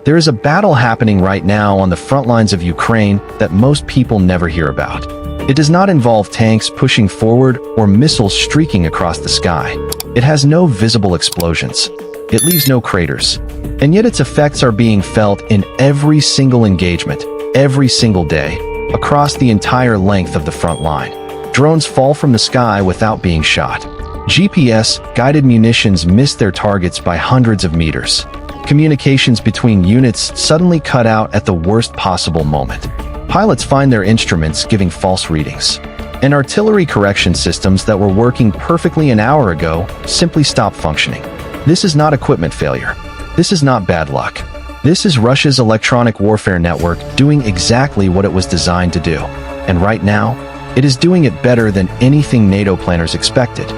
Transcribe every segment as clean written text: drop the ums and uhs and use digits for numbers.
There is a battle happening right now on the front lines of Ukraine that most people never hear about. It does not involve tanks pushing forward or missiles streaking across the sky. It has no visible explosions. It leaves no craters. And yet its effects are being felt in every single engagement, every single day, across the entire length of the front line. Drones fall from the sky without being shot. GPS-guided munitions miss their targets by hundreds of meters. Communications between units suddenly cut out at the worst possible moment. Pilots find their instruments giving false readings. And artillery correction systems that were working perfectly an hour ago simply stop functioning. This is not equipment failure. This is not bad luck. This is Russia's electronic warfare network doing exactly what it was designed to do. And right now, it is doing it better than anything NATO planners expected.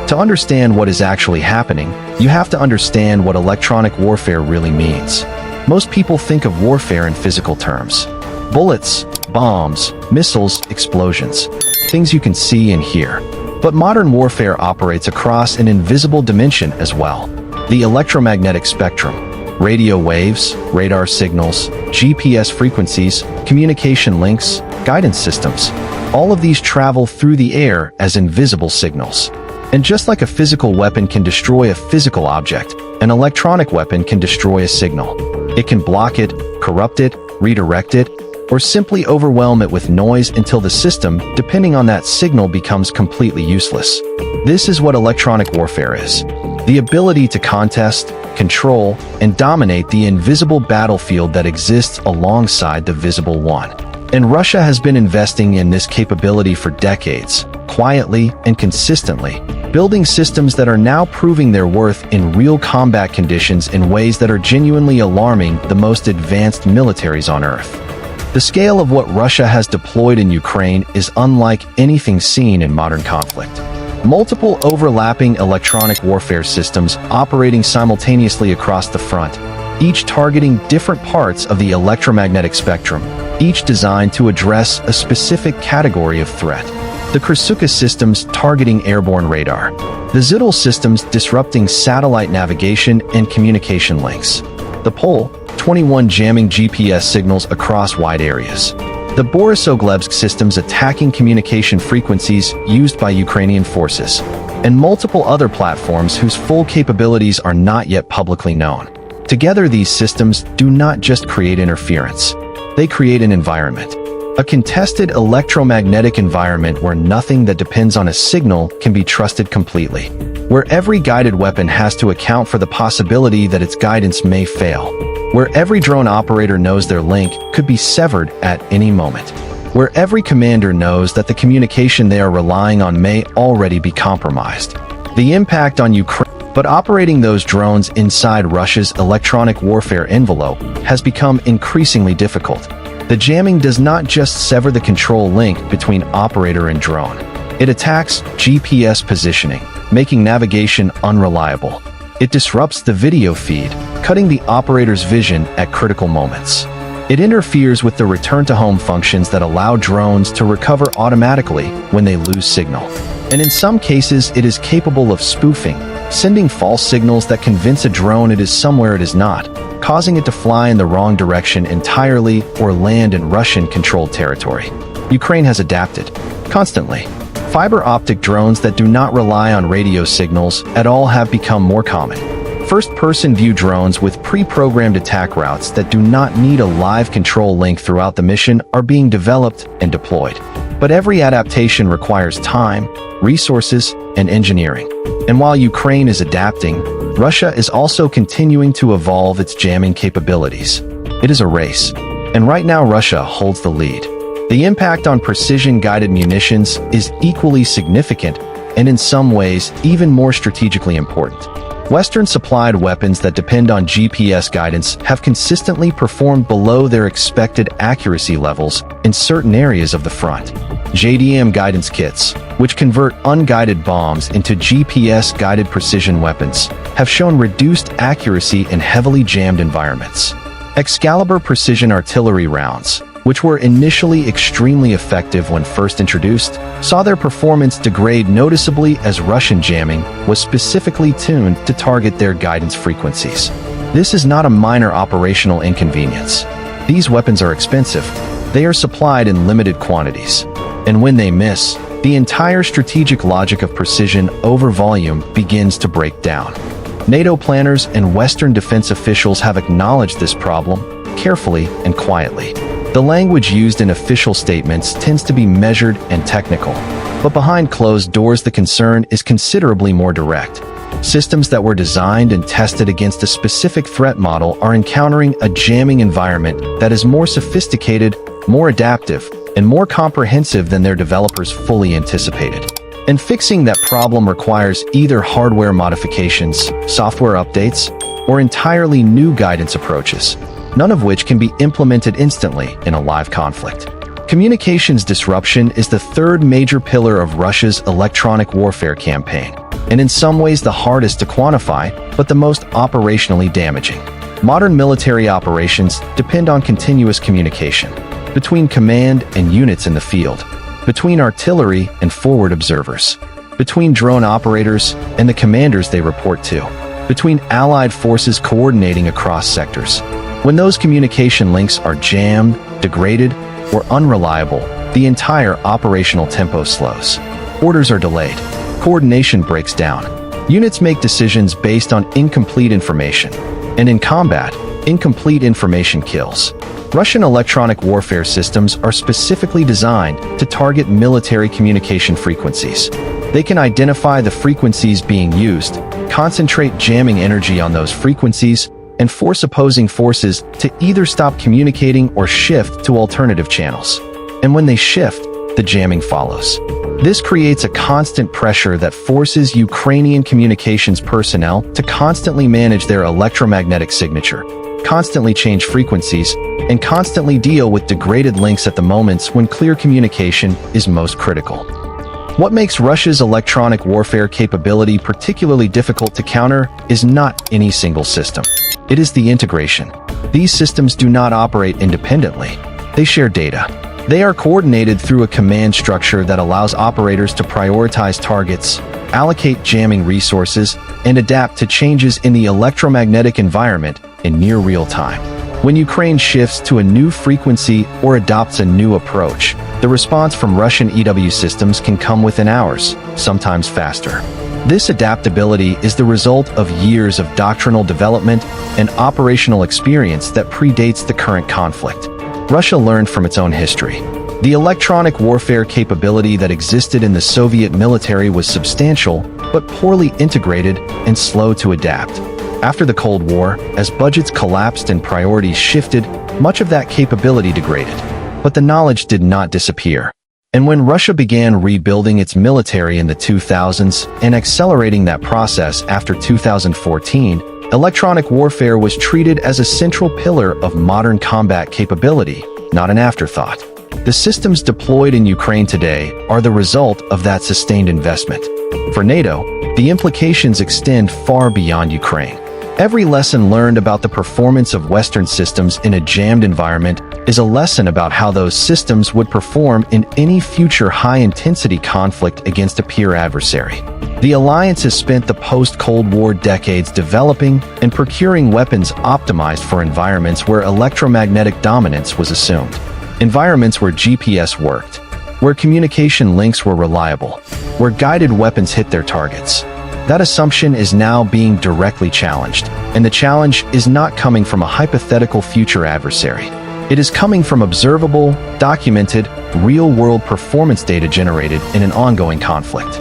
To understand what is actually happening, you have to understand what electronic warfare really means. Most people think of warfare in physical terms. Bullets, bombs, missiles, explosions. Things you can see and hear. But modern warfare operates across an invisible dimension as well. The electromagnetic spectrum. Radio waves, radar signals, GPS frequencies, communication links, guidance systems. All of these travel through the air as invisible signals. And just like a physical weapon can destroy a physical object, an electronic weapon can destroy a signal. It can block it, corrupt it, redirect it, or simply overwhelm it with noise until the system, depending on that signal, becomes completely useless. This is what electronic warfare is. The ability to contest, control, and dominate the invisible battlefield that exists alongside the visible one. And Russia has been investing in this capability for decades, quietly and consistently, building systems that are now proving their worth in real combat conditions in ways that are genuinely alarming the most advanced militaries on Earth. The scale of what Russia has deployed in Ukraine is unlike anything seen in modern conflict. Multiple overlapping electronic warfare systems operating simultaneously across the front, each targeting different parts of the electromagnetic spectrum, each designed to address a specific category of threat. The Krasukha systems targeting airborne radar. The Zhitel systems disrupting satellite navigation and communication links. The Pole 21 jamming GPS signals across wide areas. The Borisoglebsk systems attacking communication frequencies used by Ukrainian forces. And multiple other platforms whose full capabilities are not yet publicly known. Together, these systems do not just create interference. They create an environment. A contested electromagnetic environment where nothing that depends on a signal can be trusted completely. Where every guided weapon has to account for the possibility that its guidance may fail. Where every drone operator knows their link could be severed at any moment. Where every commander knows that the communication they are relying on may already be compromised. The impact on Ukraine. But operating those drones inside Russia's electronic warfare envelope has become increasingly difficult. The jamming does not just sever the control link between operator and drone. It attacks GPS positioning, making navigation unreliable. It disrupts the video feed, cutting the operator's vision at critical moments. It interferes with the return-to-home functions that allow drones to recover automatically when they lose signal. And in some cases, it is capable of spoofing, sending false signals that convince a drone it is somewhere it is not, causing it to fly in the wrong direction entirely or land in Russian-controlled territory. Ukraine has adapted, constantly. Fiber optic drones that do not rely on radio signals at all have become more common. First-person view drones with pre-programmed attack routes that do not need a live control link throughout the mission are being developed and deployed. But every adaptation requires time, resources, and engineering. And while Ukraine is adapting, Russia is also continuing to evolve its jamming capabilities. It is a race. And right now Russia holds the lead. The impact on precision-guided munitions is equally significant and in some ways even more strategically important. Western-supplied weapons that depend on GPS guidance have consistently performed below their expected accuracy levels in certain areas of the front. JDM guidance kits, which convert unguided bombs into GPS-guided precision weapons, have shown reduced accuracy in heavily jammed environments. Excalibur precision artillery rounds, which were initially extremely effective when first introduced, saw their performance degrade noticeably as Russian jamming was specifically tuned to target their guidance frequencies. This is not a minor operational inconvenience. These weapons are expensive. They are supplied in limited quantities. And when they miss, the entire strategic logic of precision over volume begins to break down. NATO planners and Western defense officials have acknowledged this problem, carefully and quietly. The language used in official statements tends to be measured and technical, but behind closed doors the concern is considerably more direct. Systems that were designed and tested against a specific threat model are encountering a jamming environment that is more sophisticated, more adaptive, and more comprehensive than their developers fully anticipated. And fixing that problem requires either hardware modifications, software updates, or entirely new guidance approaches, none of which can be implemented instantly in a live conflict. Communications disruption is the third major pillar of Russia's electronic warfare campaign, and in some ways the hardest to quantify, but the most operationally damaging. Modern military operations depend on continuous communication between command and units in the field, between artillery and forward observers, between drone operators and the commanders they report to, between allied forces coordinating across sectors. When those communication links are jammed, degraded, or unreliable, the entire operational tempo slows. Orders are delayed. Coordination breaks down. Units make decisions based on incomplete information. And in combat, incomplete information kills. Russian electronic warfare systems are specifically designed to target military communication frequencies. They can identify the frequencies being used, concentrate jamming energy on those frequencies, and force opposing forces to either stop communicating or shift to alternative channels. And when they shift, the jamming follows. This creates a constant pressure that forces Ukrainian communications personnel to constantly manage their electromagnetic signature, constantly change frequencies, and constantly deal with degraded links at the moments when clear communication is most critical. What makes Russia's electronic warfare capability particularly difficult to counter is not any single system. It is the integration. These systems do not operate independently. They share data. They are coordinated through a command structure that allows operators to prioritize targets, allocate jamming resources, and adapt to changes in the electromagnetic environment in near real time. When Ukraine shifts to a new frequency or adopts a new approach, the response from Russian EW systems can come within hours, sometimes faster. This adaptability is the result of years of doctrinal development and operational experience that predates the current conflict. Russia learned from its own history. The electronic warfare capability that existed in the Soviet military was substantial, but poorly integrated and slow to adapt. After the Cold War, as budgets collapsed and priorities shifted, much of that capability degraded. But the knowledge did not disappear. And when Russia began rebuilding its military in the 2000s and accelerating that process after 2014, electronic warfare was treated as a central pillar of modern combat capability, not an afterthought. The systems deployed in Ukraine today are the result of that sustained investment. For NATO, the implications extend far beyond Ukraine. Every lesson learned about the performance of Western systems in a jammed environment is a lesson about how those systems would perform in any future high-intensity conflict against a peer adversary. The alliance has spent the post-Cold War decades developing and procuring weapons optimized for environments where electromagnetic dominance was assumed. Environments where GPS worked, where communication links were reliable, where guided weapons hit their targets. That assumption is now being directly challenged, and the challenge is not coming from a hypothetical future adversary. It is coming from observable, documented, real-world performance data generated in an ongoing conflict.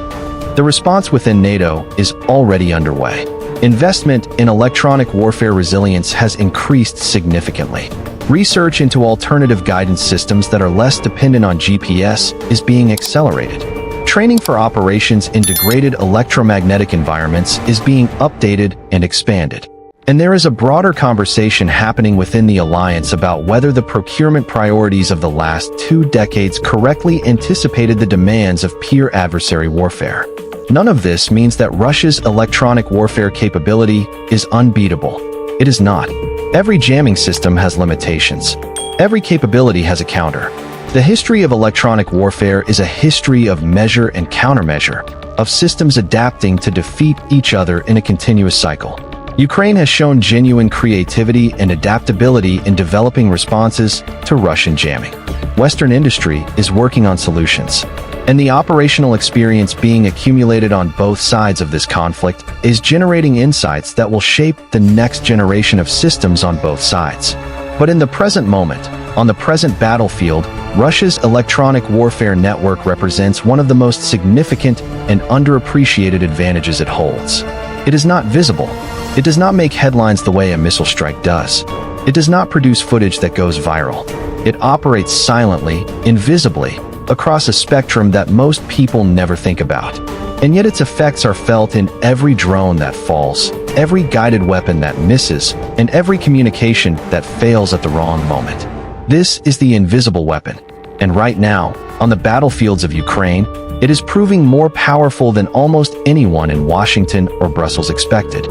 The response within NATO is already underway. Investment in electronic warfare resilience has increased significantly. Research into alternative guidance systems that are less dependent on GPS is being accelerated. Training for operations in degraded electromagnetic environments is being updated and expanded. And there is a broader conversation happening within the alliance about whether the procurement priorities of the last 2 decades correctly anticipated the demands of peer adversary warfare. None of this means that Russia's electronic warfare capability is unbeatable. It is not. Every jamming system has limitations. Every capability has a counter. The history of electronic warfare is a history of measure and countermeasure, of systems adapting to defeat each other in a continuous cycle. Ukraine has shown genuine creativity and adaptability in developing responses to Russian jamming. Western industry is working on solutions, and the operational experience being accumulated on both sides of this conflict is generating insights that will shape the next generation of systems on both sides. But in the present moment, on the present battlefield, Russia's electronic warfare network represents one of the most significant and underappreciated advantages it holds. It is not visible. It does not make headlines the way a missile strike does. It does not produce footage that goes viral. It operates silently, invisibly, across a spectrum that most people never think about. And yet its effects are felt in every drone that falls, every guided weapon that misses, and every communication that fails at the wrong moment. This is the invisible weapon. And right now, on the battlefields of Ukraine, it is proving more powerful than almost anyone in Washington or Brussels expected.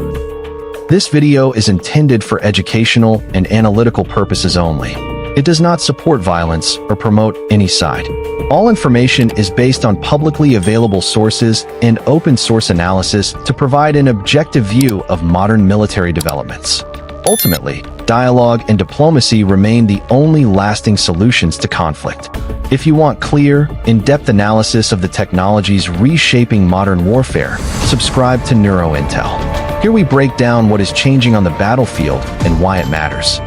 This video is intended for educational and analytical purposes only. It does not support violence or promote any side. All information is based on publicly available sources and open source analysis to provide an objective view of modern military developments. Ultimately, dialogue and diplomacy remain the only lasting solutions to conflict. If you want clear, in-depth analysis of the technologies reshaping modern warfare, subscribe to NeuroIntelE. Here we break down what is changing on the battlefield and why it matters.